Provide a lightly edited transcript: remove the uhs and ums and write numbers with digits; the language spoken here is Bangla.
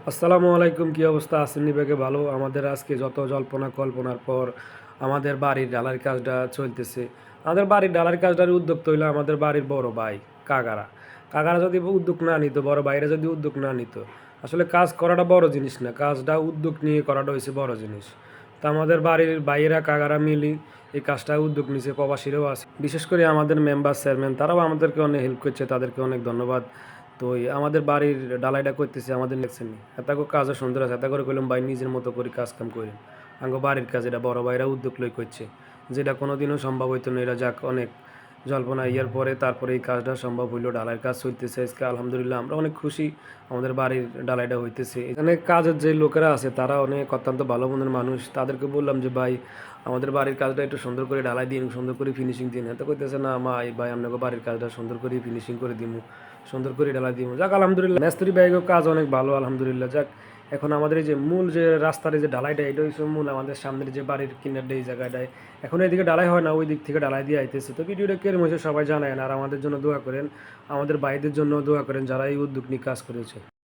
আসসালামু আলাইকুম, কি অবস্থা আছেন নিবেকে? ভালো। আমাদের আজকে যত জল্পনা কল্পনার পর আমাদের বাড়ির ঢালাইয়ের কাজটা চলতেছে। আমাদের বাড়ির ঢালাইয়ের কাজটার উদ্যোক্তা হইলো আমাদের বাড়ির বড় ভাই কাকারা। কাকারা যদি উদ্যোগ না নিত, বড় ভাইরা যদি উদ্যোগ না নিত, আসলে কাজ করাটা বড় জিনিস না, কাজটা উদ্যোগ নিয়ে করাটা হয়েছে বড় জিনিস। তা আমাদের বাড়ির ভাইয়েরা কাকারা মিলি এই কাজটা উদ্যোগ নিছে, প্রবাসীরাও আছে, বিশেষ করে আমাদের মেম্বার চেয়ারম্যান তারাও আমাদেরকে অনেক হেল্প করছে, তাদেরকে অনেক ধন্যবাদ। তো এই আমাদের বাড়ির ডালাইটা করতেছে আমাদের দেখছেন নি, এত কাজও সুন্দর আছে, এত করে কইলাম ভাই নিজের মতো করে কাজ কাম করেন। আঙ্গ বাড়ির কাজ এটা বড় ভাইরা উদ্যোগ লই করছে, যেটা কোনোদিনও সম্ভব হইতো না। এরা যাক অনেক জল্পনা ইয়ার পরে তারপরে এই কাজটা সম্ভব হইলো, ডালাইয়ের কাজ হইতেছে আজকে আলহামদুলিল্লাহ, আমরা অনেক খুশি। আমাদের বাড়ির ডালাইটা হইতেছে, এখানে কাজের যে লোকেরা আছে তারা অনেক অত্যন্ত ভালো মনের মানুষ। তাদেরকে বললাম যে ভাই আমাদের বাড়ির কাজটা একটু সুন্দর করে ঢালাই দিন, সুন্দর করে ফিনিশিং দিন। এত কইতেছে না মা এই ভাই আপনাকে বাড়ির কাজটা সুন্দর করে ফিনিশিং করে দিব, সুন্দর করে ঢালাই দিব। যাক আলহামদুলিল্লাহ, মেস্ত্রি ভাইয়ের কাজ অনেক ভালো আলহামদুলিল্লাহ। যাক এখন আমাদের এই যে মূল যে রাস্তার এই যে ঢালাইটা, এটা হচ্ছে মূল আমাদের সামনের যে বাড়ির কিনার এই জায়গাটায় এখন এদিকে ঢালাই হয় না, ওই দিক থেকে ঢালাই দিয়ে আইতেছে। তো ভিডিওটা কেরম হয়েছে সবাই জানায়, আর আমাদের জন্য দোয়া করেন, আমাদের ভাইদের জন্য দোয়া করেন যারা এই উদ্যোগ নিয়ে কাজ করেছে।